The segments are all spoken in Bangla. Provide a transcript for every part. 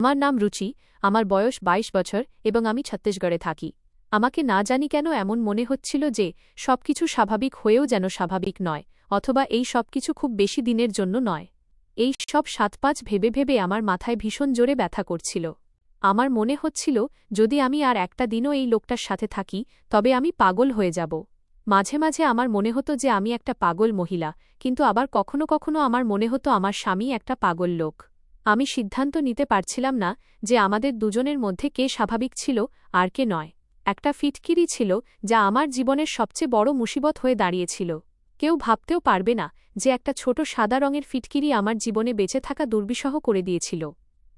আমার নাম রুচি, আমার বয়স ২২ বছর এবং আমি ছত্তিশগড়ে থাকি। আমাকে না জানি কেন এমন মনে হচ্ছিল যে সবকিছু স্বাভাবিক হয়েও যেন স্বাভাবিক নয়, অথবা এই সবকিছু খুব বেশি দিনের জন্য নয়। এই সব ৭-৫ ভেবে ভেবে আমার মাথায় ভীষণ জোরে ব্যথা করছিল। আমার মনে হচ্ছিল যদি আমি আর একটা দিনও এই লোকটার সাথে থাকি তবে আমি পাগল হয়ে যাব। মাঝে মাঝে আমার মনে হতো যে আমি একটা পাগল মহিলা, কিন্তু আবার কখনো কখনো আমার মনে হতো আমার স্বামী একটা পাগল লোক। আমি সিদ্ধান্ত নিতে পারছিলাম না যে আমাদের দুজনের মধ্যে কে স্বাভাবিক ছিল আর কে নয়। একটা ফিটকিরি ছিল যা আমার জীবনের সবচেয়ে বড় মুসিবত হয়ে দাঁড়িয়েছিল। কেউ ভাবতেও পারবে না যে একটা ছোট সাদা রঙের ফিটকিরি আমার জীবনে বেঁচে থাকা দুর্বিষহ করে দিয়েছিল।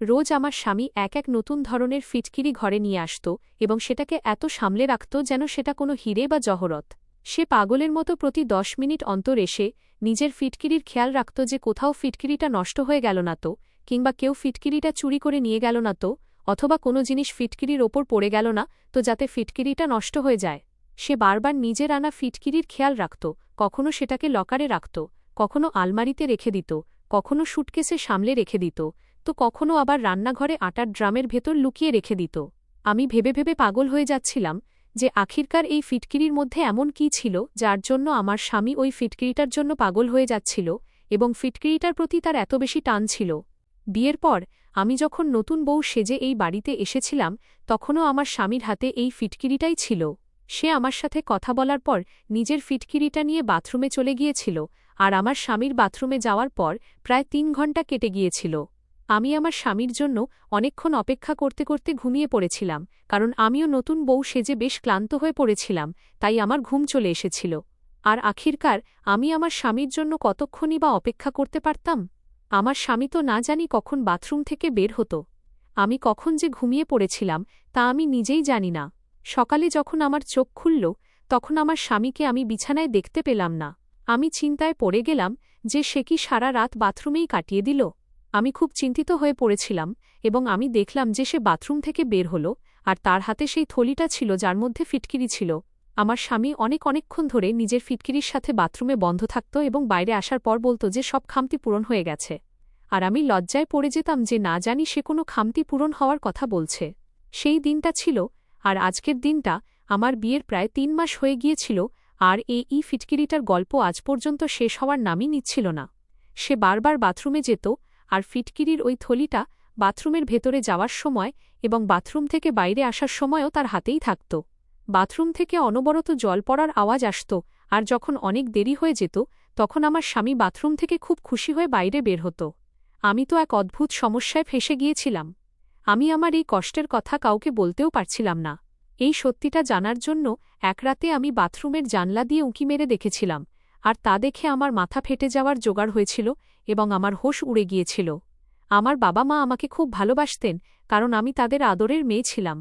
রোজ আমার স্বামী এক এক নতুন ধরনের ফিটকিরি ঘরে নিয়ে আসত এবং সেটাকে এত সামলে রাখত যেন সেটা কোনো হিরে বা জহরত। সে পাগলের মতো প্রতি ১০ মিনিট অন্তর এসে নিজের ফিটকিরির খেয়াল রাখত যে কোথাও ফিটকিরিটা নষ্ট হয়ে গেল না তো, কিংবা কেউ ফিটকিরিটা চুরি করে নিয়ে গেল না তো, অথবা কোনো জিনিস ফিটকিরির ওপর পড়ে গেল না তো যাতে ফিটকিরিটা নষ্ট হয়ে যায়। সে বারবার নিজের আনা ফিটকিরির খেয়াল রাখত, কখনো সেটাকে লকারে রাখত, কখনো আলমারিতে রেখে দিত, কখনো সুটকেসে সামলে রেখে দিত, তো কখনো আবার রান্নাঘরে আটার ড্রামের ভেতর লুকিয়ে রেখে দিত। আমি ভেবে ভেবে পাগল হয়ে যাচ্ছিলাম যে আখিরকার এই ফিটকিরির মধ্যে এমন কী ছিল যার জন্য আমার স্বামী ওই ফিটকিরিটার জন্য পাগল হয়ে যাচ্ছিল এবং ফিটকিরিটার প্রতি তার এত বেশি টান ছিল। বিয়ের পর আমি যখন নতুন বউ সেজে এই বাড়িতে এসেছিলাম তখনও আমার স্বামীর হাতে এই ফিটকিরিটাই ছিল। সে আমার সাথে কথা বলার পর নিজের ফিটকিরিটা নিয়ে বাথরুমে চলে গিয়েছিল, আর আমার স্বামীর বাথরুমে যাওয়ার পর প্রায় ৩ ঘণ্টা কেটে গিয়েছিল। আমি আমার স্বামীর জন্য অনেকক্ষণ অপেক্ষা করতে করতে ঘুমিয়ে পড়েছিলাম, কারণ আমিও নতুন বউ সেজে বেশ ক্লান্ত হয়ে পড়েছিলাম, তাই আমার ঘুম চলে এসেছিল। আর আখিরকার আমি আমার স্বামীর জন্য কতক্ষণই বা অপেক্ষা করতে পারতাম। আমার স্বামী তো না জানি কখন বাথরুম থেকে বের হতো। আমি কখন যে ঘুমিয়ে পড়েছিলাম তা আমি নিজেই জানি না। সকালে যখন আমার চোখ খুলল তখন আমার স্বামীকে আমি বিছানায় দেখতে পেলাম না। আমি চিন্তায় পড়ে গেলাম যে সে কি সারা রাত বাথরুমেই কাটিয়ে দিল। আমি খুব চিন্তিত হয়ে পড়েছিলাম এবং আমি দেখলাম যে সে বাথরুম থেকে বের হল, আর তার হাতে সেই থলিটা ছিল যার মধ্যে ফিটকিরি ছিল। আমার স্বামী অনেকক্ষণ ধরে নিজের ফিটকিরির সাথে বাথরুমে বন্ধ থাকত এবং বাইরে আসার পর বলত যে সব খামতি পূরণ হয়ে গেছে। আর আমি লজ্জায় পড়ে যেতাম যে না জানি সে কোনো খামতি পূরণ হওয়ার কথা বলছে। সেই দিনটা ছিল, আর আজকের দিনটা আমার বিয়ের প্রায় ৩ মাস হয়ে গিয়েছিল, আর এই ফিটকিরিটার গল্প আজ পর্যন্ত শেষ হওয়ার নামই নিচ্ছিল না। সে বারবার বাথরুমে যেত, আর ফিটকিরির ওই থলিটা বাথরুমের ভেতরে যাওয়ার সময় এবং বাথরুম থেকে বাইরে আসার সময়ও তার হাতেই থাকত। বাথরুম থেকে অনবরত জল পড়ার আওয়াজ আসত, আর যখন অনেক দেরি হয়ে যেত তখন আমার স্বামী বাথরুম থেকে খুব খুশি হয়ে বাইরে বের হতো। আমি তো এক অদ্ভুত সমস্যায় ফেঁসে গিয়েছিলাম। আমি আমার এই কষ্টের কথা কাউকে বলতেও পারছিলাম না। এই সত্যিটা জানার জন্য এক রাতে আমি বাথরুমের জানলা দিয়ে উঁকি মেরে দেখেছিলাম, আর তা দেখে আমার মাথা ফেটে যাওয়ার জোগাড় হয়েছিল এবং আমার হোশ উড়ে গিয়েছিল। আমার বাবা মা আমাকে খুব ভালোবাসতেন, কারণ আমি তাদের আদরের মেয়ে ছিলাম।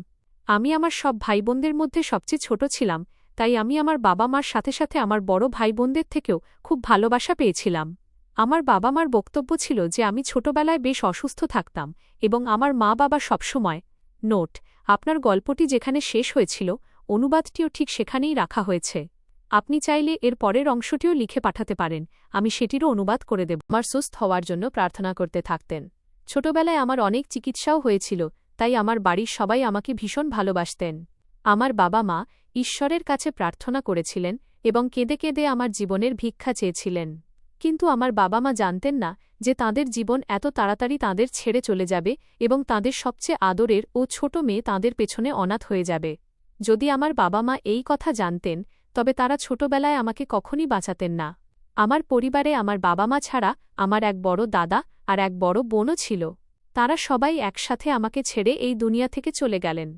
আমি আমার সব ভাইবোনদের মধ্যে সবচেয়ে ছোট ছিলাম, তাই আমি আমার বাবা মার সাথে সাথে আমার বড় ভাইবোনদের থেকেও খুব ভালোবাসা পেয়েছিলাম। আমার বাবা মার বক্তব্য ছিল যে আমি ছোটবেলায় বেশ অসুস্থ থাকতাম এবং আমার মা বাবা সবসময়। নোট: আপনার গল্পটি যেখানে শেষ হয়েছিল অনুবাদটিও ঠিক সেখানেই রাখা হয়েছে। আপনি চাইলে এর পরের অংশটিও লিখে পাঠাতে পারেন, আমি সেটিরও অনুবাদ করে দেব। আমার সুস্থ হওয়ার জন্য প্রার্থনা করতে থাকতেন। ছোটবেলায় আমার অনেক চিকিৎসাও হয়েছিল, তাই আমার বাড়ির সবাই আমাকে ভীষণ ভালোবাসতেন। আমার বাবা মা ঈশ্বরের কাছে প্রার্থনা করেছিলেন এবং কেঁদে কেঁদে আমার জীবনের ভিক্ষা চেয়েছিলেন। কিন্তু আমার বাবা মা জানতেন না যে তাঁদের জীবন এত তাড়াতাড়ি তাঁদের ছেড়ে চলে যাবে এবং তাঁদের সবচেয়ে আদরের ও ছোট মেয়ে তাঁদের পেছনে অনাথ হয়ে যাবে। যদি আমার বাবা মা এই কথা জানতেন তবে তারা ছোটবেলায় আমাকে কখনই বাঁচাতেন না। আমার পরিবারে আমার বাবা মা ছাড়া আমার এক বড় দাদা আর এক বড় বোনও ছিল। তারা সবাই একসাথে আমাকে ছেড়ে এই দুনিয়া থেকে চলে গেলেন।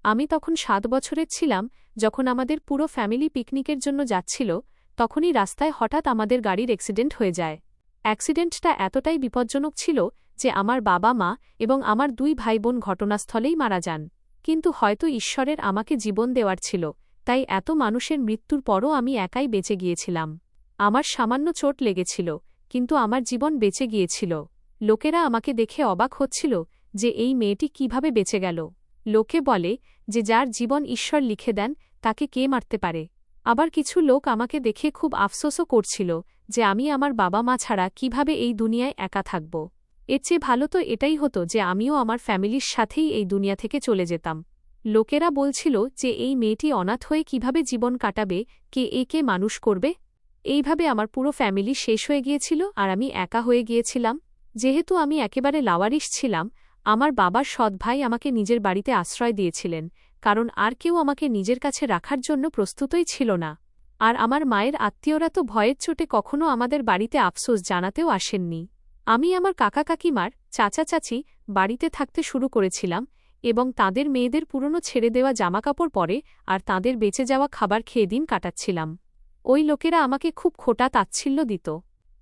আমি তখন ৭ বছরের ছিলাম যখন আমাদের পুরো ফ্যামিলি পিকনিকের জন্য যাচ্ছিল, তখনই রাস্তায় হঠাৎ আমাদের গাড়ির অ্যাক্সিডেন্ট হয়ে যায়। অ্যাক্সিডেন্টটা এতটাই বিপজ্জনক ছিল যে আমার বাবা মা এবং আমার 2 ভাইবোন ঘটনাস্থলেই মারা যান। কিন্তু হয়তো ঈশ্বরের আমাকে জীবন দেওয়ার ছিল, তাই এত মানুষের মৃত্যুর পরও আমি একাই বেঁচে গিয়েছিলাম। আমার সামান্য চোট লেগেছিল, কিন্তু আমার জীবন বেঁচে গিয়েছিল। লোকেরা আমাকে দেখে অবাক হচ্ছিল যে এই মেয়েটি কিভাবে বেঁচে গেল। লোকে বলে যে যার জীবন ঈশ্বর লিখে দেন তাকে কে মারতে পারে। আবার কিছু লোক আমাকে দেখে খুব আফসোসও করছিল যে আমি আমার বাবা মা ছাড়া কিভাবে এই দুনিয়ায় একা থাকব। এর চেয়ে ভালো তো এটাই হতো যে আমিও আমার ফ্যামিলির সাথেই এই দুনিয়া থেকে চলে যেতাম। লোকেরা বলছিল যে এই মেয়েটি অনাথ হয়ে কিভাবে জীবন কাটাবে, কে একে মানুষ করবে। এইভাবে আমার পুরো ফ্যামিলি শেষ হয়ে গিয়েছিল আর আমি একা হয়ে গিয়েছিলাম। যেহেতু আমি একেবারে লাওয়ারিস ছিলাম, আমার বাবার সৎ ভাই আমাকে নিজের বাড়িতে আশ্রয় দিয়েছিলেন, কারণ আর কেউ আমাকে নিজের কাছে রাখার জন্য প্রস্তুতই ছিল না। আর আমার মায়ের আত্মীয়রা তো ভয়ের চোটে কখনো আমাদের বাড়িতে আফসোস জানাতেও আসেননি। আমি আমার কাকা কাকিমার, চাচা চাচি বাড়িতে থাকতে শুরু করেছিলাম এবং তাদের মেয়েদের পুরনো ছেড়ে দেওয়া জামাকাপড় পরে আর তাদের বেঁচে যাওয়া খাবার খেয়ে দিন কাটাচ্ছিলাম। ওই লোকেরা আমাকে খুব খোটা তাচ্ছিল্য দিত।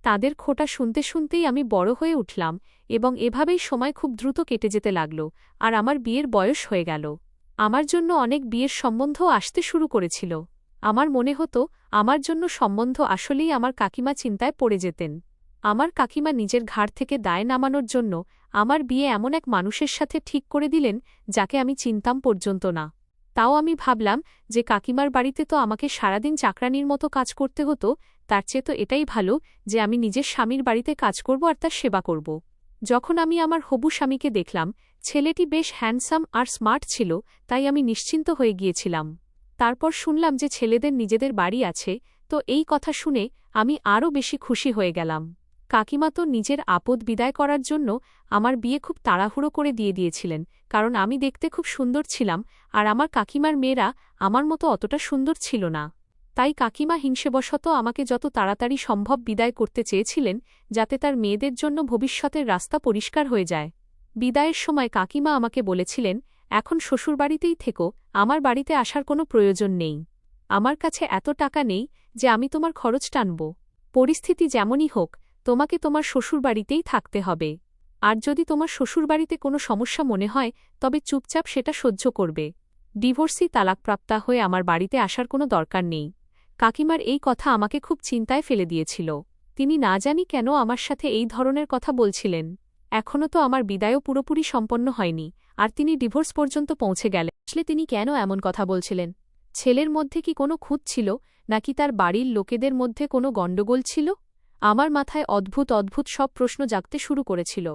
তাদের খোটা শুনতে শুনতেই আমি বড় হয়ে উঠলাম এবং এভাবেই সময় খুব দ্রুত কেটে যেতে লাগল আর আমার বিয়ের বয়স হয়ে গেল। আমার জন্য অনেক বিয়ের সম্বন্ধও আসতে শুরু করেছিল। আমার মনে হতো আমার জন্য সম্বন্ধ আসলেই আমার কাকিমা চিন্তায় পড়ে যেতেন। আমার কাকিমা নিজের ঘাড় থেকে দায় নামানোর জন্য আমার বিয়ে এমন এক মানুষের সাথে ঠিক করে দিলেন যাকে আমি চিনতাম পর্যন্ত না। তাও আমি ভাবলাম যে কাকিমার বাড়িতে তো আমাকে সারাদিন চাকরানির মতো কাজ করতে হতো, তার চেয়ে তো এটাই ভালো যে আমি নিজের স্বামীর বাড়িতে কাজ করব আর তার সেবা করব। যখন আমি আমার হবু স্বামীকে দেখলাম, ছেলেটি বেশ হ্যান্ডসাম আর স্মার্ট ছিল, তাই আমি নিশ্চিন্ত হয়ে গিয়েছিলাম। তারপর শুনলাম যে ছেলেদের নিজেদের বাড়ি আছে, তো এই কথা শুনে আমি আরও বেশি খুশি হয়ে গেলাম। কাকিমা তো নিজের আপদ বিদায় করার জন্য আমার বিয়ে খুব তাড়াহুড়ো করে দিয়েছিলেন, কারণ আমি দেখতে খুব সুন্দর ছিলাম আর আমার কাকিমার মেয়েরা আমার মতো অতটা সুন্দর ছিল না। তাই কাকিমা হিংসেবশত আমাকে যত তাড়াতাড়ি সম্ভব বিদায় করতে চেয়েছিলেন, যাতে তার মেয়েদের জন্য ভবিষ্যতের রাস্তা পরিষ্কার হয়ে যায়। বিদায়ের সময় কাকিমা আমাকে বলেছিলেন, এখন শ্বশুরবাড়িতেই থেকো, আমার বাড়িতে আসার কোনো প্রয়োজন নেই। আমার কাছে এত টাকা নেই যে আমি তোমার খরচ টানব। পরিস্থিতি যেমনই হোক, তোমাকে তোমার শ্বশুরবাড়িতেই থাকতে হবে। আর যদি তোমার শ্বশুরবাড়িতে কোনো সমস্যা মনে হয়, তবে চুপচাপ সেটা সহ্য করবে। ডিভোর্সি তালাকপ্রাপ্তা হয়ে আমার বাড়িতে আসার কোনো দরকার নেই। কাকিমার এই কথা আমাকে খুব চিন্তায় ফেলে দিয়েছিল। তিনি না জানি কেন আমার সাথে এই ধরনের কথা বলছিলেন। এখনও তো আমার বিদায়ও পুরোপুরি সম্পন্ন হয়নি, আর তিনি ডিভোর্স পর্যন্ত পৌঁছে গেলেন। আসলে তিনি কেন এমন কথা বলছিলেন? ছেলের মধ্যে কি কোনো খুঁত ছিল, নাকি তার বাড়ির লোকেদের মধ্যে কোনো গণ্ডগোল ছিল? আমার মাথায় অদ্ভুত অদ্ভুত সব প্রশ্ন জাগতে শুরু করেছিল।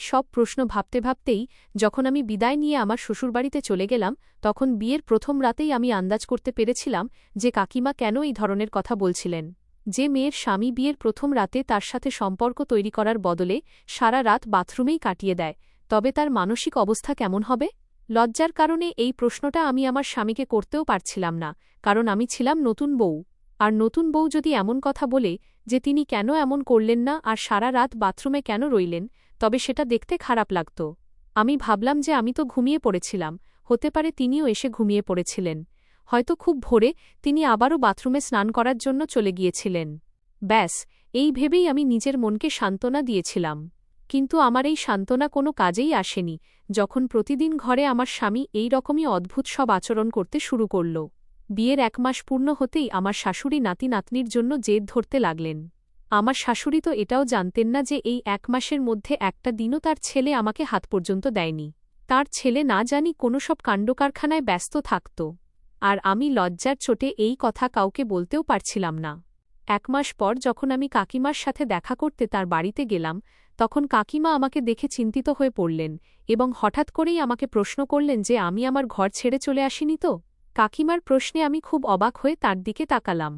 সব প্রশ্ন ভাবতে ভাবতেই যখন আমি বিদায় নিয়ে আমার শ্বশুরবাড়িতে চলে গেলাম, তখন বিয়ের প্রথম রাতেই আমি আন্দাজ করতে পেরেছিলাম যে কাকিমা কেন এই ধরনের কথা বলছিলেন। যে মেয়ের স্বামী বিয়ের প্রথম রাতে তার সাথে সম্পর্ক তৈরি করার বদলে সারা রাত বাথরুমেই কাটিয়ে দেয়, তবে তার মানসিক অবস্থা কেমন হবে? লজ্জার কারণে এই প্রশ্নটা আমি আমার স্বামীকে করতেও পারছিলাম না, কারণ আমি ছিলাম নতুন বউ। আর নতুন বউ যদি এমন কথা বলে যে তিনি কেন এমন করলেন না আর সারা রাত বাথরুমে কেন রইলেন, তবে সেটা দেখতে খারাপ লাগত। আমি ভাবলাম যে আমি তো ঘুমিয়ে পড়েছিলাম, হতে পারে তিনিও এসে ঘুমিয়ে পড়েছিলেন। হয়তো খুব ভোরে তিনি আবারও বাথরুমে স্নান করার জন্য চলে গিয়েছিলেন। ব্যাস, এই ভেবেই আমি নিজের মনকে সান্ত্বনা দিয়েছিলাম। কিন্তু আমার এই সান্ত্বনা কোনো কাজেই আসেনি যখন প্রতিদিন ঘরে আমার স্বামী এই রকমই অদ্ভুত সব আচরণ করতে শুরু করল। বিয়ের 1 মাস পূর্ণ হতেই আমার শাশুড়ি নাতি নাতনির জন্য জেদ ধরতে লাগলেন। আমার শাশুড়ি তো এটাও জানতেন না যে এই 1 মাসের মধ্যে একটা দিনও তার ছেলে আমাকে হাত পর্যন্ত দেয়নি। তার ছেলে না জানি কোনো সব কাণ্ডকারখানায় ব্যস্ত থাকত। আর আমি লজ্জার চোটে এই কথা কাউকে বলতেও পারছিলাম না। 1 মাস পর যখন আমি কাকিমার সাথে দেখা করতে তার বাড়িতে গেলাম, তখন কাকিমা আমাকে দেখে চিন্তিত হয়ে পড়লেন এবং হঠাৎ করেই আমাকে প্রশ্ন করলেন যে আমি আমার ঘর ছেড়ে চলে আসিনি তো। কাকিমার প্রশ্নে আমি খুব অবাক হয়ে তার দিকে তাকালাম।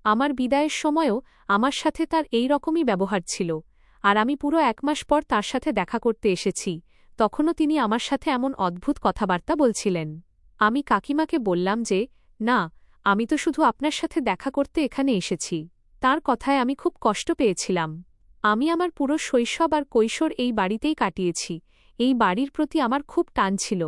আমার বিদায়ের সময়ও আমার সাথে তার এই রকমই ব্যবহার ছিল, আর আমি পুরো 1 মাস পর তার সাথে দেখা করতে এসেছি, তখনও তিনি আমার সাথে এমন অদ্ভুত কথাবার্তা বলছিলেন। আমি কাকিমাকে বললাম যে, না, আমি তো শুধু আপনার সাথে দেখা করতে এখানে এসেছি। তার কথায় আমি খুব কষ্ট পেয়েছিলাম। আমি আমার পুরো শৈশব আর কৈশোর এই বাড়িতেই কাটিয়েছি। এই বাড়ির প্রতি আমার খুব টান ছিল।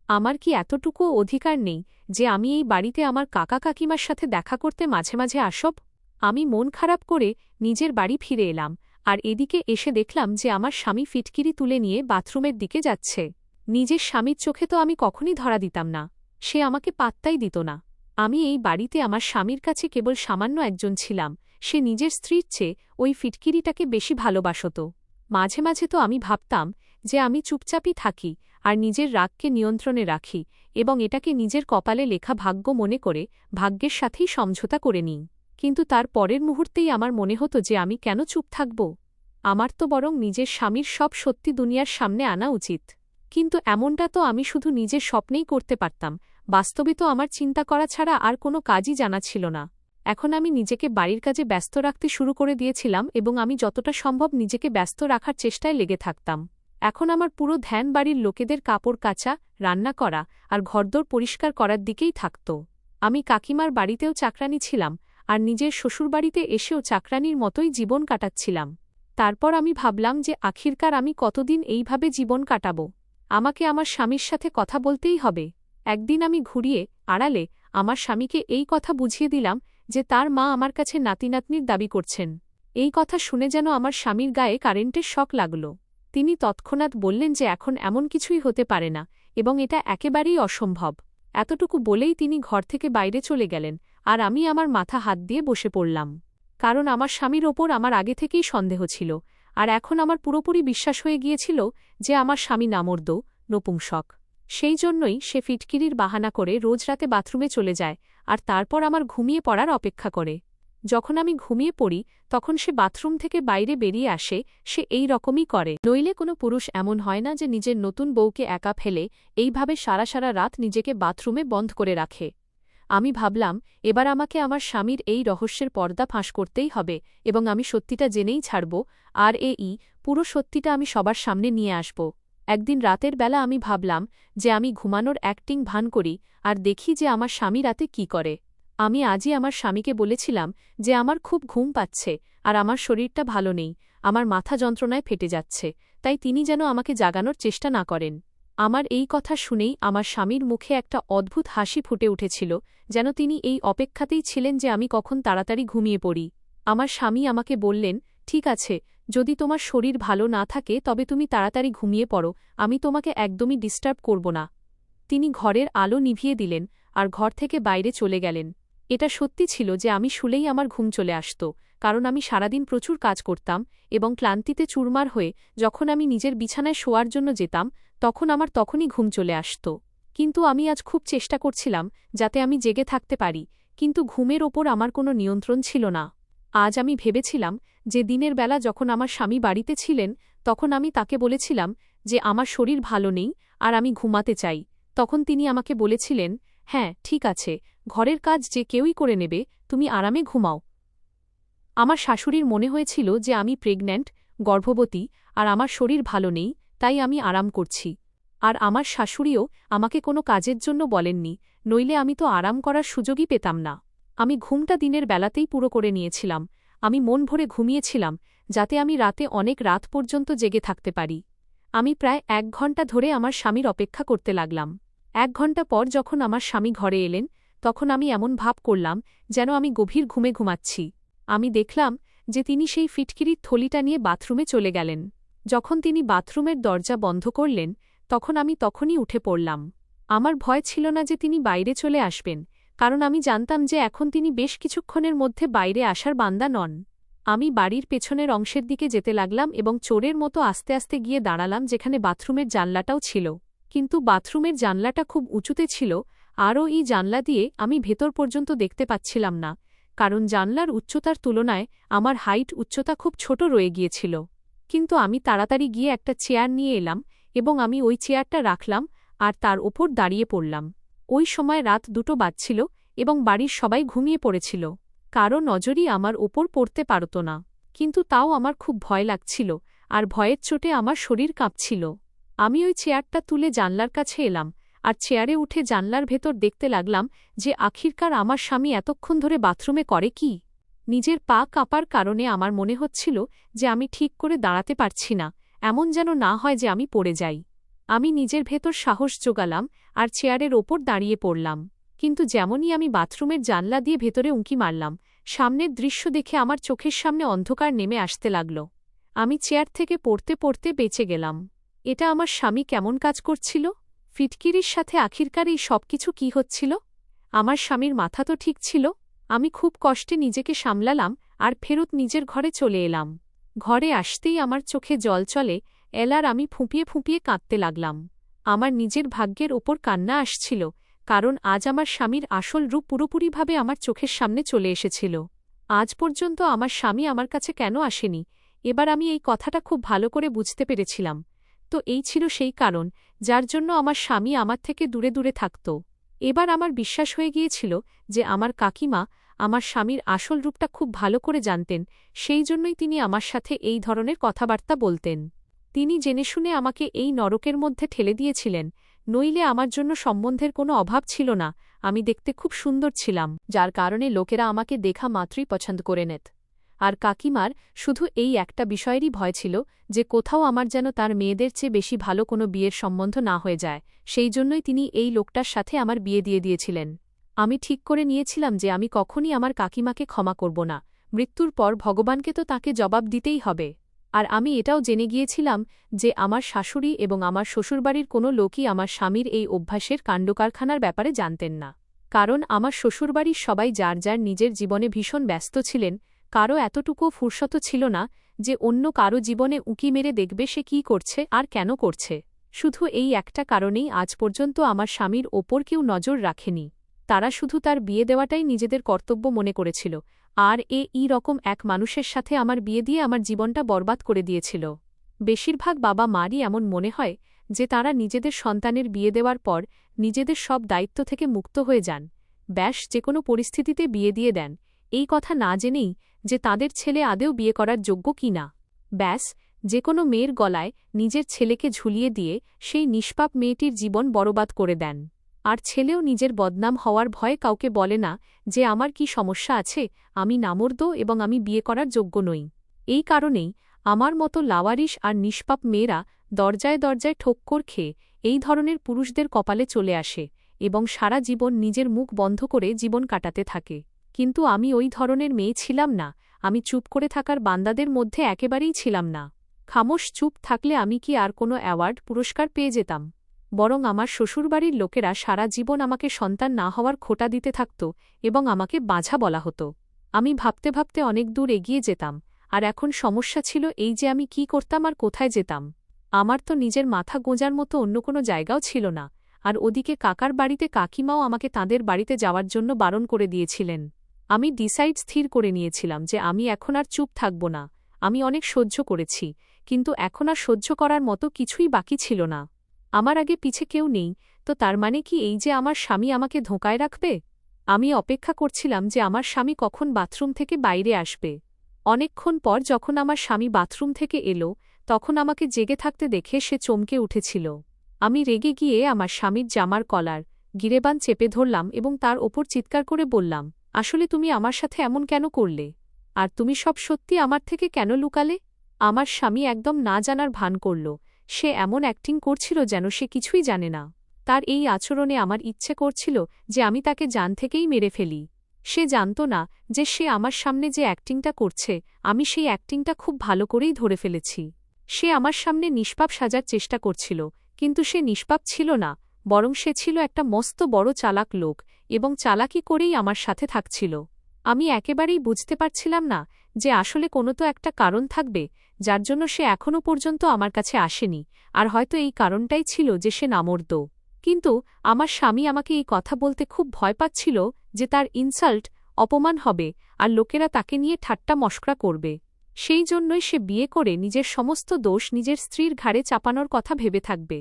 আমার কি এতটুকুও অধিকার নেই যে আমি এই বাড়িতে আমার কাকা কাকিমার সাথে দেখা করতে মাঝে মাঝে আসব? আমি মন খারাপ করে নিজের বাড়ি ফিরে এলাম, আর এদিকে এসে দেখলাম যে আমার স্বামী ফিটকিরি তুলে নিয়ে বাথরুমের দিকে যাচ্ছে। নিজের স্বামীর চোখে তো আমি কখনই ধরা দিতাম না, সে আমাকে পাত্তাই দিত না। আমি এই বাড়িতে আমার স্বামীর কাছে কেবল সামান্য একজন ছিলাম। সে নিজের স্ত্রীর চেয়ে ওই ফিটকিরিটাকে বেশি ভালোবাসত। মাঝে মাঝে তো আমি ভাবতাম যে আমি চুপচাপই থাকি আর নিজের রাগকে নিয়ন্ত্রণে রাখি এবং এটাকে নিজের কপালে লেখা ভাগ্য মনে করে ভাগ্যের সাথেই সমঝোতা করে নিই। কিন্তু তার পরের মুহূর্তেই আমার মনে হতো যে আমি কেন চুপ থাকব। আমার তো বরং নিজের স্বামীর সব সত্যি দুনিয়ার সামনে আনা উচিত। কিন্তু এমনটা তো আমি শুধু নিজের স্বপ্নেই করতে পারতাম, বাস্তবে তো আমার চিন্তা করা ছাড়া আর কোনো কাজই জানা ছিল না। এখন আমি নিজেকে বাড়ির কাজে ব্যস্ত রাখতে শুরু করে দিয়েছিলাম এবং আমি যতটা সম্ভব নিজেকে ব্যস্ত রাখার চেষ্টায় লেগে থাকতাম। এখন আমার পুরো ধ্যান বাড়ির লোকেদের কাপড় কাচা, রান্না করা আর ঘরদোর পরিষ্কার করার দিকেই থাকত। আমি কাকিমার বাড়িতেও চাকরানি ছিলাম, আর নিজের শ্বশুরবাড়িতে এসেও চাকরানির মতোই জীবন কাটাচ্ছিলাম। তারপর আমি ভাবলাম যে আখিরকার আমি কতদিন এইভাবে জীবন কাটাব। আমাকে আমার স্বামীর সাথে কথা বলতেই হবে। একদিন আমি ঘুরিয়ে আড়ালে আমার স্বামীকে এই কথা বুঝিয়ে দিলাম যে তার মা আমার কাছে নাতিনাতনির দাবি করছেন। এই কথা শুনে যেন আমার স্বামীর গায়ে কারেন্টের শক লাগল। তিনি তৎক্ষণাৎ বললেন যে এখন এমন কিছুই হতে পারে না এবং এটা একেবারেই অসম্ভব। এতটুকু বলেই তিনি ঘর থেকে বাইরে চলে গেলেন, আর আমি আমার মাথা হাত দিয়ে বসে পড়লাম। কারণ আমার স্বামীর ওপর আমার আগে থেকেই সন্দেহ ছিল, আর এখন আমার পুরোপুরি বিশ্বাস হয়ে গিয়েছিল যে আমার স্বামী নামর্দ, নপুংসক। সেই জন্যই সে ফিটকিরির বাহানা করে রোজ রাতে বাথরুমে চলে যায় আর তারপর আমার ঘুমিয়ে পড়ার অপেক্ষা করে। যখন আমি ঘুমিয়ে পড়ি তখন সে বাথরুম থেকে বাইরে বেরিয়ে আসে, সে এই রকমই করে। নইলে কোনো পুরুষ এমন হয় না যে নিজের নতুন বউকে একা ফেলে এইভাবে সারা সারা রাত নিজেকে বাথরুমে বন্ধ করে রাখে। আমি ভাবলাম এবার আমাকে আমার স্বামীর এই রহস্যের পর্দা ফাঁস করতেই হবে এবং আমি সত্যিটা জেনেই ছাড়ব, আর পুরো সত্যিটা আমি সবার সামনে নিয়ে আসব। একদিন রাতের বেলা আমি ভাবলাম যে আমি ঘুমানোর অ্যাক্টিং ভান করি আর দেখি যে আমার স্বামী রাতে কি করে। আমি আজই আমার স্বামীকে বলেছিলাম যে আমার খুব ঘুম পাচ্ছে আর আমার শরীরটা ভালো নেই, আমার মাথা যন্ত্রণায় ফেটে যাচ্ছে, তাই তিনি যেন আমাকে জাগানোর চেষ্টা না করেন। আমার এই কথা শুনেই আমার স্বামীর মুখে একটা অদ্ভুত হাসি ফুটে উঠেছিল, যেন তিনি এই অপেক্ষাতেই ছিলেন যে আমি কখন তাড়াতাড়ি ঘুমিয়ে পড়ি। আমার স্বামী আমাকে বললেন, ঠিক আছে, যদি তোমার শরীর ভালো না থাকে তবে তুমি তাড়াতাড়ি ঘুমিয়ে পড়ো, আমি তোমাকে একদমই ডিস্টার্ব করব না। তিনি ঘরের আলো নিভিয়ে দিলেন আর ঘর থেকে বাইরে চলে গেলেন। এটা সত্যি ছিল যে আমি শুলেই আমার ঘুম চলে আসত, কারণ আমি সারাদিন প্রচুর কাজ করতাম এবং ক্লান্তিতে চুরমার হয়ে যখন আমি নিজের বিছানায় শোয়ার জন্য যেতাম তখন আমার তখনই ঘুম চলে আসত। কিন্তু আমি আজ খুব চেষ্টা করছিলাম যাতে আমি জেগে থাকতে পারি, কিন্তু ঘুমের ওপর আমার কোনো নিয়ন্ত্রণ ছিল না। আজ আমি ভেবেছিলাম যে দিনের বেলা যখন আমার স্বামী বাড়িতে ছিলেন তখন আমি তাকে বলেছিলাম যে আমার শরীর ভালো নেই আর আমি ঘুমাতে চাই। তখন তিনি আমাকে বলেছিলেন, হ্যাঁ ঠিক আছে, ঘরের কাজ যে কেউই করে নেবে, তুমি আরামে ঘুমাও। আমার শাশুড়ির মনে হয়েছিল যে আমি প্রেগন্যান্ট, গর্ভবতী, আর আমার শরীর ভালো নেই, তাই আমি আরাম করছি। আর আমার শাশুড়িও আমাকে কোনো কাজের জন্য বলেননি, নইলে আমি তো আরাম করার সুযোগই পেতাম না। আমি ঘুমটা দিনের বেলাতেই পুরো করে নিয়েছিলাম। আমি মন ভরে ঘুমিয়েছিলাম যাতে আমি রাতে অনেক রাত পর্যন্ত জেগে থাকতে পারি। আমি প্রায় 1 ঘণ্টা ধরে আমার স্বামীর অপেক্ষা করতে লাগলাম। 1 ঘণ্টা পর যখন আমার স্বামী ঘরে এলেন তখন আমি এমন ভাব করলাম যেন আমি গভীর ঘুমে ঘুমাচ্ছি। আমি দেখলাম যে তিনি সেই ফিটকিরির থলিটা নিয়ে বাথরুমে চলে গেলেন। যখন তিনি বাথরুমের দরজা বন্ধ করলেন তখন আমি তখনই উঠে পড়লাম। আমার ভয় ছিল না যে তিনি বাইরে চলে আসবেন, কারণ আমি জানতাম যে এখন তিনি বেশ কিছুক্ষণের মধ্যে বাইরে আসার বান্দা নন। আমি বাড়ির পেছনের অংশের দিকে যেতে লাগলাম এবং চোরের মতো আস্তে আস্তে গিয়ে দাঁড়ালাম যেখানে বাথরুমের জানলাটাও ছিল। কিন্তু বাথরুমের জানলাটা খুব উঁচুতে ছিল, আরও এই জানলা দিয়ে আমি ভেতর পর্যন্ত দেখতে পাচ্ছিলাম না, কারণ জানলার উচ্চতার তুলনায় আমার হাইট উচ্চতা খুব ছোট রয়ে গিয়েছিল। কিন্তু আমি তাড়াতাড়ি গিয়ে একটা চেয়ার নিয়ে এলাম এবং আমি ওই চেয়ারটা রাখলাম আর তার ওপর দাঁড়িয়ে পড়লাম। ওই সময় রাত 2টো বাজছিল এবং বাড়ির সবাই ঘুমিয়ে পড়েছিল। কারো নজরই আমার ওপর পড়তে পারত না, কিন্তু তাও আমার খুব ভয় লাগছিল আর ভয়ের চোটে আমার শরীর কাঁপছিল। আমি ওই চেয়ারটা তুলে জানলার কাছে এলাম আর চেয়ারে উঠে জানলার ভেতর দেখতে লাগলাম যে আখিরকার আমার স্বামী এতক্ষণ ধরে বাথরুমে করে কি। নিজের পা কাঁপার কারণে আমার মনে হচ্ছিল যে আমি ঠিক করে দাঁড়াতে পারছি না, এমন যেন না হয় যে আমি পড়ে যাই। আমি নিজের ভেতর সাহস জোগালাম আর চেয়ারের ওপর দাঁড়িয়ে পড়লাম। কিন্তু যেমনই আমি বাথরুমের জানলা দিয়ে ভেতরে উঁকি মারলাম, সামনের দৃশ্য দেখে আমার চোখের সামনে অন্ধকার নেমে আসতে লাগল। আমি চেয়ার থেকে পড়তে পড়তে বেঁচে গেলাম। এটা আমার স্বামী কেমন কাজ করছিল? ফিটকিরির সাথে আখিরকার এই সবকিছু কি হচ্ছিল? আমার স্বামীর মাথা তো ঠিক ছিল। আমি খুব কষ্টে নিজেকে সামলালাম আর ফেরত নিজের ঘরে চলে এলাম। ঘরে আসতেই আমার চোখে জল চলে এলার আমি ফুঁপিয়ে ফুঁপিয়ে কাঁদতে লাগলাম। আমার নিজের ভাগ্যের ওপর কান্না আসছিল, কারণ আজ আমার স্বামীর আসল রূপ পুরোপুরিভাবে আমার চোখের সামনে চলে এসেছিল। আজ পর্যন্ত আমার স্বামী আমার কাছে কেন আসেনি, এবার আমি এই কথাটা খুব ভালো করে বুঝতে পেরেছিলাম। তো এই ছিল সেই কারণ যার জন্য আমার স্বামী আমার থেকে দূরে দূরে থাকত। এবার আমার বিশ্বাস হয়ে গিয়েছিল যে আমার কাকিমা আমার স্বামীর আসল রূপটা খুব ভালো করে জানতেন, সেই জন্যই তিনি আমার সাথে এই ধরনের কথাবার্তা বলতেন। তিনি জেনে শুনে আমাকে এই নরকের মধ্যে ঠেলে দিয়েছিলেন, নইলে আমার জন্য সম্বন্ধের কোনো অভাব ছিল না। আমি দেখতে খুব সুন্দর ছিলাম, যার কারণে লোকেরা আমাকে দেখা মাত্রই পছন্দ করে নেত। আর কাকিমার শুধু এই একটা বিষয়েরই ভয় ছিল যে কোথাও আমার যেন তার মেয়েদের চেয়ে বেশি ভালো কোনো বিয়ের সম্বন্ধ না হয়ে যায়, সেই জন্যই তিনি এই লোকটার সাথে আমার বিয়ে দিয়ে দিয়েছিলেন। আমি ঠিক করে নিয়েছিলাম যে আমি কখনই আমার কাকিমাকে ক্ষমা করব না। মৃত্যুর পর ভগবানকে তো তাকে জবাব দিতেই হবে। আর আমি এটাও জেনে গিয়েছিলাম যে আমার শাশুড়ি এবং আমার শ্বশুরবাড়ির কোনো লোকই আমার স্বামীর এই অভ্যাসের কাণ্ডকারখানার ব্যাপারে জানতেন না। কারণ আমার শ্বশুরবাড়ির সবাই যার যার নিজের জীবনে ভীষণ ব্যস্ত ছিলেন, কারও এতটুকুও ফুরসত ছিল না যে অন্য কারো জীবনে উঁকি মেরে দেখবে সে কী করছে আর কেন করছে। শুধু এই একটা কারণেই আজ পর্যন্ত আমার স্বামীর ওপর কেউ নজর রাখেনি। তারা শুধু তার বিয়ে দেওয়াটাই নিজেদের কর্তব্য মনে করেছিল, আর এই রকম এক মানুষের সাথে আমার বিয়ে দিয়ে আমার জীবনটা বরবাদ করে দিয়েছিল। বেশিরভাগ বাবা মারই এমন মনে হয় যে তারা নিজেদের সন্তানের বিয়ে দেওয়ার পর নিজেদের সব দায়িত্ব থেকে মুক্ত হয়ে যান, ব্যাস যে কোনো পরিস্থিতিতে বিয়ে দিয়ে দেন, এই কথা না জেনেই যে তাদের ছেলে আদেও বিয়ে করার যোগ্য কি না। ব্যাস যে কোনো মেয়ের গলায় নিজের ছেলেকে ঝুলিয়ে দিয়ে সেই নিষ্পাপ মেয়েটির জীবন বরবাদ করে দেন। আর ছেলেও নিজের বদনাম হওয়ার ভয়ে কাউকে বলে না যে আমার কি সমস্যা আছে, আমি নামর্দ এবং আমি বিয়ে করার যোগ্য নই। এই কারণেই আমার মতো লাওয়ারিশ আর নিষ্পাপ মেয়েরা দরজায় দরজায় ঠোক্কর খেয়ে এই ধরনের পুরুষদের কপালে চলে আসে এবং সারা জীবন নিজের মুখ বন্ধ করে জীবন কাটাতে থাকে। কিন্তু আমি ওই ধরনের মেয়ে ছিলাম না। আমি চুপ করে থাকার বান্দাদের মধ্যে একেবারেই ছিলাম না। খামোশ চুপ থাকলে আমি কি আর কোনো অ্যাওয়ার্ড পুরস্কার পেয়ে যেতাম? বরং আমার শ্বশুরবাড়ির লোকেরা সারা জীবন আমাকে সন্তান না হওয়ার খোঁটা দিতে থাকত এবং আমাকে বাঝা বলা হতো। আমি ভাবতে ভাবতে অনেক দূর এগিয়ে যেতাম, আর এখন সমস্যা ছিল এই যে আমি কি করতাম আর কোথায় যেতাম। আমার তো নিজের মাথা গোঁজার মতো অন্য কোনো জায়গাও ছিল না। আর ওদিকে কাকার বাড়িতে কাকিমাও আমাকে তাঁদের বাড়িতে যাওয়ার জন্য বারণ করে দিয়েছিলেন। আমি স্থির করে নিয়েছিলাম যে আমি এখন আর চুপ থাকব না। আমি অনেক সহ্য করেছি, কিন্তু এখন আর সহ্য করার মতো কিছুই বাকি ছিল না। আমার আগে পিছে কেউ নেই, তো তার মানে কি এই যে আমার স্বামী আমাকে ধোঁকায় রাখবে? আমি অপেক্ষা করছিলাম যে আমার স্বামী কখন বাথরুম থেকে বাইরে আসবে। অনেকক্ষণ পর যখন আমার স্বামী বাথরুম থেকে এলো, তখন আমাকে জেগে থাকতে দেখে সে চমকে উঠেছিল। আমি রেগে গিয়ে আমার স্বামীর জামার কলার গিরেবান চেপে ধরলাম এবং তার ওপর চিৎকার করে বললাম, আসলে তুমি আমার সাথে এমন কেন করলে? আর তুমি সব সত্যি আমার থেকে কেন লুকালে? আমার স্বামী একদম না জানার ভান করল। সে এমন অ্যাক্টিং করছিল যেন সে কিছুই জানে না। তার এই আচরণে আমার ইচ্ছে করছিল যে আমি তাকে জান থেকেই মেরে ফেলি। সে জানত না যে সে আমার সামনে যে অ্যাক্টিংটা করছে, আমি সেই অ্যাক্টিংটা খুব ভালো করেই ধরে ফেলেছি। সে আমার সামনে নিষ্পাপ সাজার চেষ্টা করছিল, কিন্তু সে নিষ্পাপ ছিল না, বরং সে ছিল একটা মস্ত বড় চালাক লোক এবং চালাকি করেই আমার সাথে থাকছিল। আমি একেবারেই বুঝতে পারছিলাম না যে আসলে কোনো তো একটা কারণ থাকবে যার জন্য সে এখনও পর্যন্ত আমার কাছে আসেনি, আর হয়তো এই কারণটাই ছিল যে সে নামর্দ। কিন্তু আমার স্বামী আমাকে এই কথা বলতে খুব ভয় পাচ্ছিল যে তার ইনসাল্ট, অপমান হবে আর লোকেরা তাকে নিয়ে ঠাট্টা মশকরা করবে। সেই জন্যই সে বিয়ে করে নিজের সমস্ত দোষ নিজের স্ত্রীর ঘাড়ে চাপানোর কথা ভেবে থাকবে।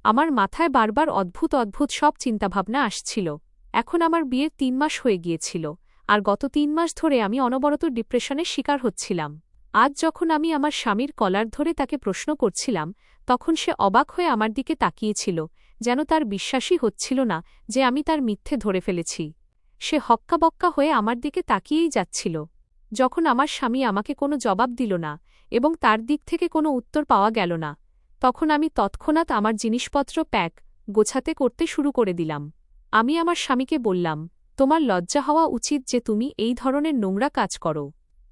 আমার মাথায় বারবার অদ্ভুত অদ্ভুত সব চিন্তাভাবনা আসছিল। এখন আমার বিয়ের ৩ মাস হয়ে গিয়েছিল, আর গত ৩ মাস ধরে আমি অনবরত ডিপ্রেশনের শিকার হচ্ছিলাম। আজ যখন আমি আমার স্বামীর কলার ধরে তাকে প্রশ্ন করছিলাম, তখন সে অবাক হয়ে আমার দিকে তাকিয়েছিল, যেন তার বিশ্বাসই হচ্ছিল না যে আমি তার মিথ্যে ধরে ফেলেছি। সে হক্কাবক্কা হয়ে আমার দিকে তাকিয়েই যাচ্ছিল। যখন আমার স্বামী আমাকে কোনো জবাব দিল না এবং তার দিক থেকে কোনো উত্তর পাওয়া গেল না, তখন আমি তৎক্ষণাৎ আমার জিনিসপত্র প্যাক গোছাতে করতে শুরু করে দিলাম। আমি আমার স্বামীকে বললাম, তোমার লজ্জা হওয়া উচিত যে তুমি এই ধরনের নোংরা কাজ করো।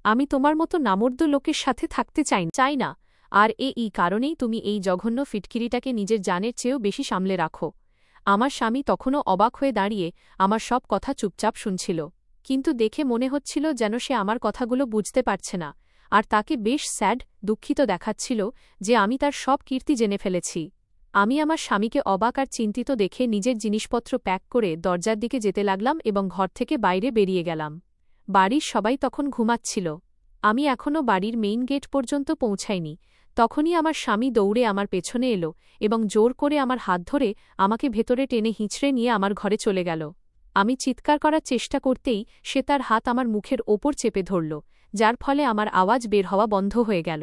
আমি তোমার মতো নামর্দ লোকের সাথে থাকতে চাই না, আর এই কারণেই তুমি এই জঘন্য ফিটকিরিটাকে নিজের জানের চেয়েও বেশি সামলে রাখো। আমার স্বামী তখনও অবাক হয়ে দাঁড়িয়ে আমার সব কথা চুপচাপ শুনছিল, কিন্তু দেখে মনে হচ্ছিল যেন সে আমার কথাগুলো বুঝতে পারছে না, আর তাকে বেশ দুঃখিত দেখাচ্ছিল যে আমি তার সব কীর্তি জেনে ফেলেছি। আমি আমার স্বামীকে অবাক আর চিন্তিত দেখে নিজের জিনিসপত্র প্যাক করে দরজার দিকে যেতে লাগলাম এবং ঘর থেকে বাইরে বেরিয়ে গেলাম। বাড়ির সবাই তখন ঘুমাচ্ছিল। আমি এখনও বাড়ির মেইন গেট পর্যন্ত পৌঁছাইনি, তখনই আমার স্বামী দৌড়ে আমার পেছনে এলো এবং জোর করে আমার হাত ধরে আমাকে ভেতরে টেনে হিঁচড়ে নিয়ে আমার ঘরে চলে গেল। আমি চিৎকার করার চেষ্টা করতেই সে তার হাত আমার মুখের ওপর চেপে ধরল, যার ফলে আমার আওয়াজ বের হওয়া বন্ধ হয়ে গেল।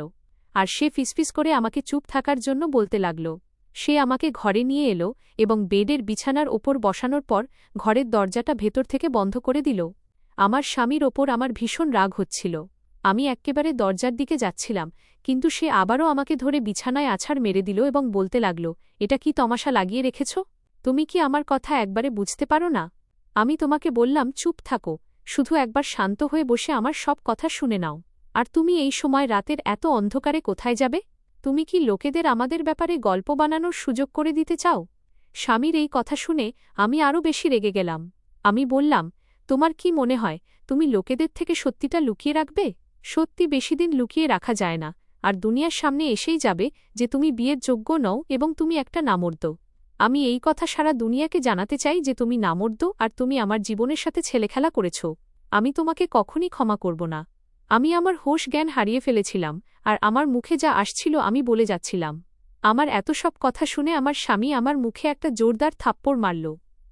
আর সে ফিসফিস করে আমাকে চুপ থাকার জন্য বলতে লাগল। সে আমাকে ঘরে নিয়ে এলো এবং বেডের বিছানার ওপর বসানোর পর ঘরের দরজাটা ভেতর থেকে বন্ধ করে দিল। আমার স্বামীর ওপর আমার ভীষণ রাগ হচ্ছিল। আমি এক্কেবারে দরজার দিকে যাচ্ছিলাম, কিন্তু সে আবারও আমাকে ধরে বিছানায় আছাড় মেরে দিল এবং বলতে লাগল, এটা কি তমাশা লাগিয়ে রেখেছ? তুমি কি আমার কথা একবারে বুঝতে পারো না? আমি তোমাকে বললাম চুপ থাকো, শুধু একবার শান্ত হয়ে বসে আমার সব কথা শুনে নাও। আর তুমি এই সময় রাতের এত অন্ধকারে কোথায় যাবে? তুমি কি লোকেদের আমাদের ব্যাপারে গল্প বানানোর সুযোগ করে দিতে চাও? স্বামীর এই কথা শুনে আমি আরও বেশি রেগে গেলাম। আমি বললাম, তোমার কি মনে হয় তুমি লোকেদের থেকে সত্যিটা লুকিয়ে রাখবে? সত্যি বেশিদিন লুকিয়ে রাখা যায় না, আর দুনিয়ার সামনে এসেই যাবে যে তুমি বিয়ের যোগ্য নও এবং তুমি একটা নামর্দ। আমি এই কথা সারা দুনিয়াকে জানাতে চাই যে তুমি নামর্দ আর তুমি আমার জীবনের সাথে ছেলেখেলা করেছ। আমি তোমাকে কখনই ক্ষমা করব না। আমি আমার হোশ জ্ঞান হারিয়ে ফেলেছিলাম, আর আমার মুখে যা আসছিল আমি বলে যাচ্ছিলাম। আমার এত সব কথা শুনে আমার স্বামী আমার মুখে একটা জোরদার থাপ্পড় মারল।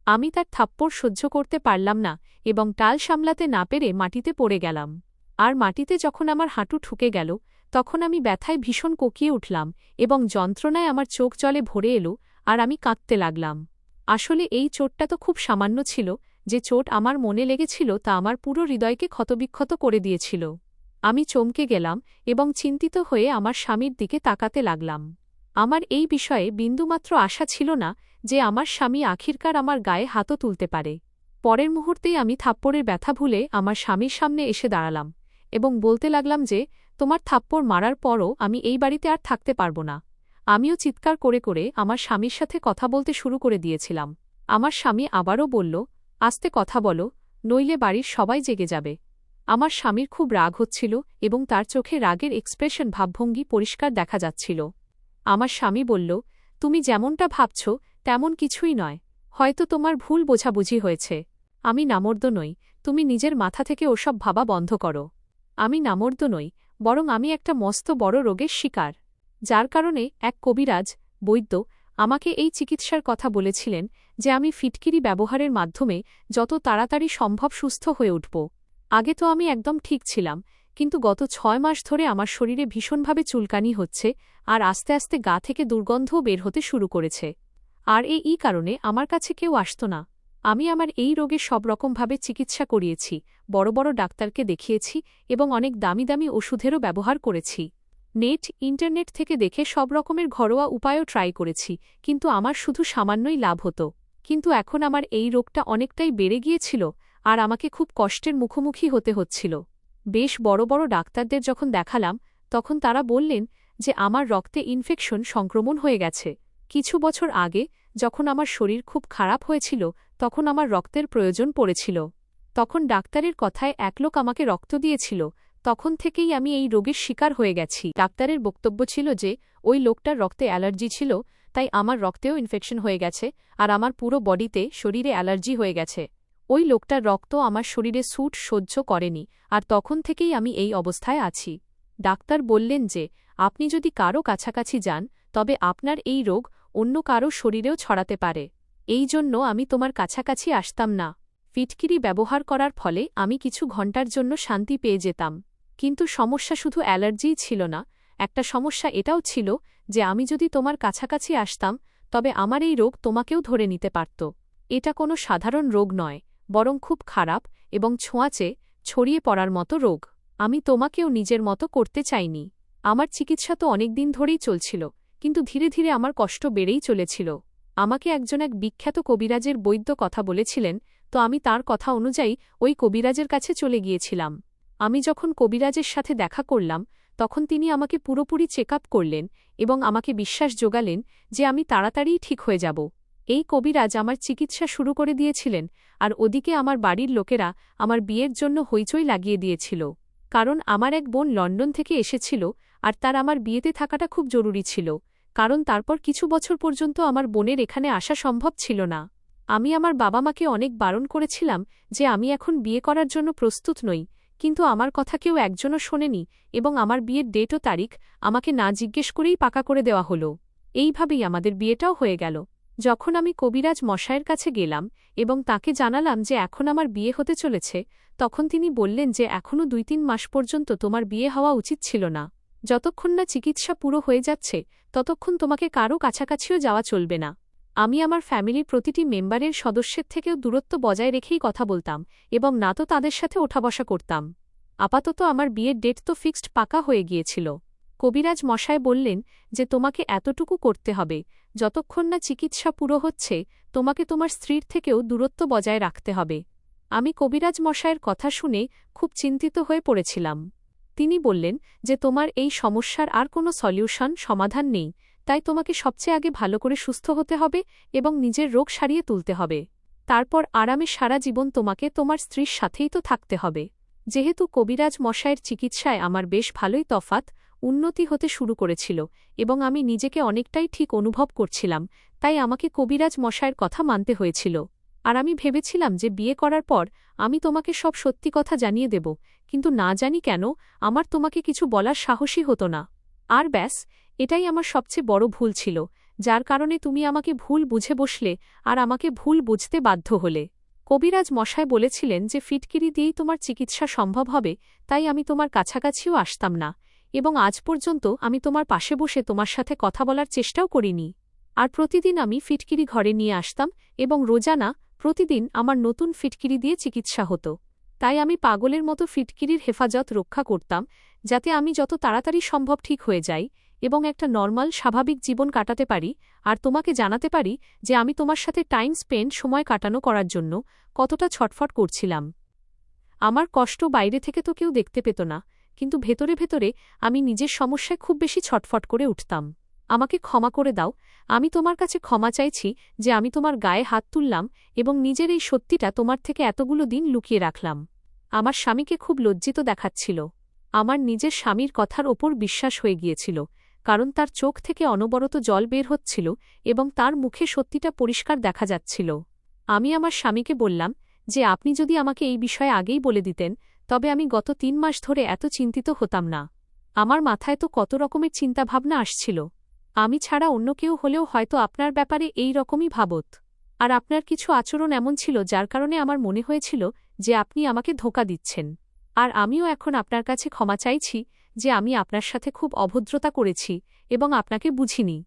আমি তার থাপ্পড় সহ্য করতে পারলাম না এবং টাল সামলাতে না পেরে মাটিতে পড়ে গেলাম। আর মাটিতে যখন আমার হাঁটু ঠুকে গেল, তখন আমি ব্যথায় ভীষণ কোকিয়ে উঠলাম এবং যন্ত্রণায় আমার চোখ জলে ভরে এলো আর আমি কাঁদতে লাগলাম। আসলে এই চোটটা তো খুব সামান্য ছিল, যে চোট আমার মনে লেগেছিল তা আমার পুরো হৃদয়কে ক্ষতবিক্ষত করে দিয়েছিল। আমি চমকে গেলাম এবং চিন্তিত হয়ে আমার স্বামীর দিকে তাকাতে লাগলাম। আমার এই বিষয়ে বিন্দুমাত্র আশা ছিল না যে আমার স্বামী আখিরকার আমার গায়ে হাতও তুলতে পারে। পরের মুহূর্তেই আমি থাপ্পড়ের ব্যথা ভুলে আমার স্বামীর সামনে এসে দাঁড়ালাম এবং বলতে লাগলাম যে, তোমার থাপ্পড় মারার পরও আমি এই বাড়িতে আর থাকতে পারব না। আমিও চিৎকার করে করে আমার স্বামীর সাথে কথা বলতে শুরু করে দিয়েছিলাম। আমার স্বামী আবারও বলল, আস্তে কথা বলো, নইলে বাড়ির সবাই জেগে যাবে। আমার স্বামীর খুব রাগ হচ্ছিল এবং তার চোখে রাগের এক্সপ্রেশন ভাবভঙ্গি পরিষ্কার দেখা যাচ্ছিল। আমার স্বামী বলল, তুমি যেমনটা ভাবছ তেমন কিছুই নয়, হয়তো তোমার ভুল বোঝাবুঝি হয়েছে। আমি নামর্দ নই, তুমি নিজের মাথা থেকে ওসব ভাবা বন্ধ করো। আমি নামর্দ নই, বরং আমি একটা মস্ত বড় রোগের শিকার, যার কারণে এক কবিরাজ, বৈদ্য, আমাকে এই চিকিৎসার কথা বলেছিলেন যে আমি ফিটকিরি ব্যবহারের মাধ্যমে যত তাড়াতাড়ি সম্ভব সুস্থ হয়ে উঠব। আগে তো আমি একদম ঠিক ছিলাম, কিন্তু গত 6 মাস ধরে আমার শরীরে ভীষণভাবে চুলকানি হচ্ছে আর আস্তে আস্তে গা থেকে দুর্গন্ধও বের হতে শুরু করেছে। আর এই কারণে আমার কাছে কেউ আসত না। আমি আমার এই রোগের সব রকমভাবে চিকিৎসা করিয়েছি, বড় বড় ডাক্তারকে দেখিয়েছি এবং অনেক দামি দামি ওষুধেরও ব্যবহার করেছি। ইন্টারনেট থেকে দেখে সব রকমের ঘরোয়া উপায়ও ট্রাই করেছি, কিন্তু আমার শুধু সামান্যই লাভ হতো। কিন্তু এখন আমার এই রোগটা অনেকটাই বেড়ে গিয়েছিল আর আমাকে খুব কষ্টের মুখোমুখি হতে হচ্ছিল। বেশ বড় বড় ডাক্তারদের যখন দেখালাম, তখন তারা বললেন যে আমার রক্তে ইনফেকশন সংক্রমণ হয়ে গেছে। কিছু বছর আগে যখন আমার শরীর খুব খারাপ হয়েছিল, তখন আমার রক্তের প্রয়োজন পড়েছিল। তখন ডাক্তারের কথায় এক লোক আমাকে রক্ত দিয়েছিল। তখন থেকেই আমি এই রোগের শিকার হয়ে গেছি। ডাক্তারের বক্তব্য ছিল যে ওই লোকটার রক্তে অ্যালার্জি ছিল, তাই আমার রক্তেও ইনফেকশন হয়ে গেছে আর আমার পুরো বডিতে শরীরে অ্যালার্জি হয়ে গেছে। ওই লোকটার রক্ত আমার শরীরে স্যুট সহ্য করেনি, আর তখন থেকেই আমি এই অবস্থায় আছি। ডাক্তার বললেন যে আপনি যদি কারো কাছাকাছি যান, তবে আপনার এই রোগ অন্য কারো শরীরেও ছড়াতে পারে। এই জন্য আমি তোমার কাছাকাছি আসতাম না। ফিটকিরি ব্যবহার করার ফলে আমি কিছু ঘণ্টার জন্য শান্তি পেয়ে যেতাম, কিন্তু সমস্যা শুধু অ্যালার্জিই ছিল না, একটা সমস্যা এটাও ছিল যে আমি যদি তোমার কাছাকাছি আসতাম, তবে আমার এই রোগ তোমাকেও ধরে নিতে পারত। এটা কোনো সাধারণ রোগ নয়, বরং খুব খারাপ এবং ছোঁয়াচে, ছড়িয়ে পড়ার মতো রোগ। আমি তোমাকেও নিজের মতো করতে চাইনি। আমার চিকিৎসা তো অনেকদিন ধরেই চলছিল, কিন্তু ধীরে ধীরে আমার কষ্ট বেড়েই চলেছিল। আমাকে এক বিখ্যাত কবিরাজের বৈদ্য কথা বলেছিলেন, তো আমি তার কথা অনুযায়ী ওই কবিরাজের কাছে চলে গিয়েছিলাম। আমি যখন কবিরাজের সাথে দেখা করলাম, তখন তিনি আমাকে পুরোপুরি চেক আপ করলেন এবং আমাকে বিশ্বাস জোগালেন যে আমি তাড়াতাড়িই ঠিক হয়ে যাব। এই কবিরাজ আমার চিকিৎসা শুরু করে দিয়েছিলেন, আর ওদিকে আমার বাড়ির লোকেরা আমার বিয়ের জন্য হইচই লাগিয়ে দিয়েছিল। কারণ আমার এক বোন লন্ডন থেকে এসেছিল আর তার আমার বিয়েতে থাকাটা খুব জরুরি ছিল, কারণ তারপর কিছু বছর পর্যন্ত আমার বোনের এখানে আসা সম্ভব ছিল না। আমি আমার বাবা মাকে অনেক বারণ করেছিলাম যে আমি এখন বিয়ে করার জন্য প্রস্তুত নই, কিন্তু আমার কথা কেউ একজনও শোনেনি এবং আমার বিয়ের ডেট ও তারিখ আমাকে না জিজ্ঞেস করেই পাকা করে দেওয়া হলো। এইভাবেই আমাদের বিয়েটাও হয়ে গেল। যখন আমি কবিরাজ মশায়ের কাছে গেলাম এবং তাকে জানালাম যে এখন আমার বিয়ে হতে চলেছে, তখন তিনি বললেন যে এখনও 2-3 মাস পর্যন্ত তোমার বিয়ে হওয়া উচিত ছিল না। যতক্ষণ না চিকিৎসা পুরো হয়ে যাচ্ছে ততক্ষণ তোমাকে কারও কাছাকাছিও যাওয়া চলবে না। আমি আমার ফ্যামিলির প্রতিটি মেম্বারের সদস্যের থেকেও দূরত্ব বজায় রেখেই কথা বলতাম এবং না তো তাদের সাথে ওঠাবসা করতাম। আপাতত আমার বিয়ের ডেট তো ফিক্সড পাকা হয়ে গিয়েছিল। কবিরাজ মশায় বললেন যে তোমাকে এতটুকু করতে হবে, যতক্ষণ না চিকিৎসা পুরো হচ্ছে তোমাকে তোমার স্ত্রীর থেকেও দূরত্ব বজায় রাখতে হবে। আমি কবিরাজ মশায়ের কথা শুনে খুব চিন্তিত হয়ে পড়েছিলাম। তিনি বললেন যে তোমার এই সমস্যার আর কোনো সমাধান নেই, তাই তোমাকে সবচেয়ে আগে ভালো করে সুস্থ হতে হবে এবং নিজের রোগ সারিয়ে তুলতে হবে। তারপর আরামে সারা জীবন তোমাকে তোমার স্ত্রীর সাথেই তো থাকতে হবে। যেহেতু কবিরাজ মশায়ের চিকিৎসায় আমার বেশ ভালোই উন্নতি হতে শুরু করেছিল এবং আমি নিজেকে অনেকটাই ঠিক অনুভব করছিলাম, তাই আমাকে কবিরাজ মশায়ের কথা মানতে হয়েছিল। আর আমি ভেবেছিলাম যে বিয়ে করার পর আমি তোমাকে সব সত্যি কথা জানিয়ে দেব, কিন্তু না জানি কেন আমার তোমাকে কিছু বলার সাহসই হতো না। আর ব্যাস, এটাই আমার সবচেয়ে বড় ভুল ছিল, যার কারণে তুমি আমাকে ভুল বুঝে বসলে আর আমাকে ভুল বুঝতে বাধ্য হলে। কবিরাজ মশায় বলেছিলেন যে ফিটকিরি দিয়েই তোমার চিকিৎসা সম্ভব হবে, তাই আমি তোমার কাছাকাছিও আসতাম না এবং আজ পর্যন্ত আমি তোমার পাশে বসে তোমার সাথে কথা বলার চেষ্টাও করিনি। আর প্রতিদিন আমি ফিটকিরি ঘরে নিয়ে আসতাম এবং রোজানা প্রতিদিন আমার নতুন ফিটকিরি দিয়ে চিকিৎসা হতো। তাই আমি পাগলের মতো ফিটকিরির হেফাজত রক্ষা করতাম, যাতে আমি যত তাড়াতাড়ি সম্ভব ঠিক হয়ে যাই এবং একটা নরমাল স্বাভাবিক জীবন কাটাতে পারি আর তোমাকে জানাতে পারি যে আমি তোমার সাথে সময় কাটানো করার জন্য কতটা ছটফট করছিলাম। আমার কষ্ট বাইরে থেকে তো কেউ দেখতে পেত না, কিন্তু ভেতরে ভেতরে আমি নিজের সমস্যায় খুব বেশি ছটফট করে উঠতাম। আমাকে ক্ষমা করে দাও, আমি তোমার কাছে ক্ষমা চাইছি যে আমি তোমার গায়ে হাত তুললাম এবং নিজের এই সত্যিটা তোমার থেকে এতগুলো দিন লুকিয়ে রাখলাম। আমার স্বামীকে খুব লজ্জিত দেখাচ্ছিল। আমার নিজের স্বামীর কথার ওপর বিশ্বাস হয়ে গিয়েছিল, কারণ তার চোখ থেকে অনবরত জল বের হচ্ছিল এবং তার মুখে সত্যিটা পরিষ্কার দেখা যাচ্ছিল। আমি আমার স্বামীকে বললাম যে আপনি যদি আমাকে এই বিষয়ে আগেই বলে দিতেন, তবে আমি গত 3 মাস ধরে এত চিন্তিত হতাম না। আমার মাথায় তো কত রকমের চিন্তাভাবনা আসছিল। আমি ছাড়া অন্য কেউ হলেও হয়তো আপনার ব্যাপারে এই রকমই ভাবত। আর আপনার কিছু আচরণ এমন ছিল যার কারণে আমার মনে হয়েছিল যে আপনি আমাকে ধোঁকা দিচ্ছেন। আর আমিও এখন আপনার কাছে ক্ষমা চাইছি যে আমি আপনার সাথে খুব অভদ্রতা করেছি এবং আপনাকে বুঝিনি।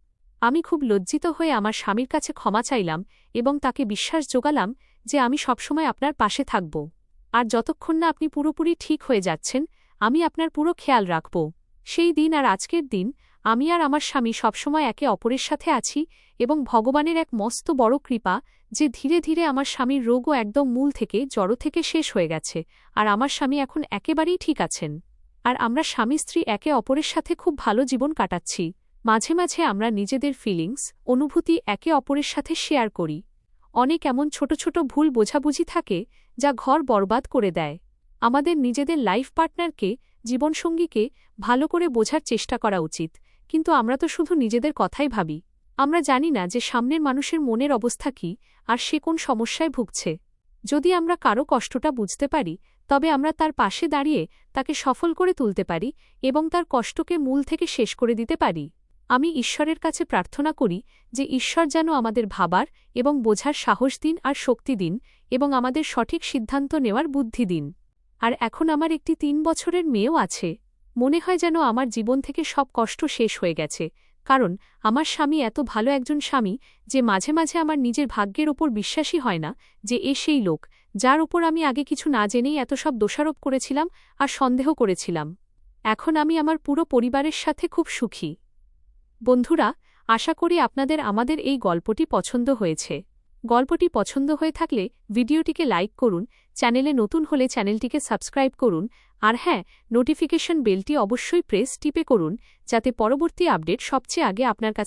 আমি খুব লজ্জিত হয়ে আমার স্বামীর কাছে ক্ষমা চাইলাম এবং তাকে বিশ্বাস জোগালাম যে আমি সবসময় আপনার পাশে থাকব। আর যতক্ষণ না আপনি পুরোপুরি ঠিক হয়ে যাচ্ছেন, আমি আপনার পুরো খেয়াল রাখব। সেই দিন আর আজকের দিন আমি আর আমার স্বামী সবসময় একে অপরের সাথে আছি এবং ভগবানের এক মস্ত বড় কৃপা যে ধীরে ধীরে আমার স্বামীর রোগও একদম মূল থেকে জড় থেকে শেষ হয়ে গেছে আর আমার স্বামী এখন একেবারেই ঠিক আছেন। আর আমরা স্বামী স্ত্রী একে অপরের সাথে খুব ভালো জীবন কাটাচ্ছি। মাঝে মাঝে আমরা নিজেদের অনুভূতি একে অপরের সাথে শেয়ার করি। অনেক এমন ছোট ছোট ভুল বোঝাবুঝি থাকে যা ঘর বরবাদ করে দেয়। আমাদের নিজেদের লাইফ পার্টনারকে, জীবনসঙ্গীকে ভালো করে বোঝার চেষ্টা করা উচিত, কিন্তু আমরা তো শুধু নিজেদের কথাই ভাবি। আমরা জানি না যে সামনের মানুষের মনের অবস্থা কী আর সে কোন সমস্যায় ভুগছে। যদি আমরা কারো কষ্টটা বুঝতে পারি, তবে আমরা তার পাশে দাঁড়িয়ে তাকে সফল করে তুলতে পারি এবং তার কষ্টকে মূল থেকে শেষ করে দিতে পারি। আমি ঈশ্বরের কাছে প্রার্থনা করি যে ঈশ্বর যেন আমাদের ভাবার এবং বোঝার সাহস দিন আর শক্তি দিন এবং আমাদের সঠিক সিদ্ধান্ত নেওয়ার বুদ্ধি দিন। আর এখন আমার একটি 3 বছরের মেয়েও আছে। মনে হয় যেন আমার জীবন থেকে সব কষ্ট শেষ হয়ে গেছে, কারণ আমার স্বামী এত ভালো একজন স্বামী যে মাঝে মাঝে আমার নিজের ভাগ্যের ওপর বিশ্বাসই হয় না যে এ সেই লোক যার ওপর আমি আগে কিছু না জেনেই এত সব দোষারোপ করেছিলাম আর সন্দেহ করেছিলাম। এখন আমি আমার পুরো পরিবারের সাথে খুব সুখী। বন্ধুরা, আশা করি আপনাদের আমাদের এই গল্পটি পছন্দ হয়েছে। গল্পটি পছন্দ হয়ে থাকলে ভিডিওটিকে লাইক করুন, চ্যানেলে নতুন হলে চ্যানেলটিকে সাবস্ক্রাইব করুন, আর হ্যাঁ, নোটিফিকেশন বেলটি অবশ্যই টিপে করুন, যাতে পরবর্তী আপডেট সবচেয়ে আগে আপনার কাছে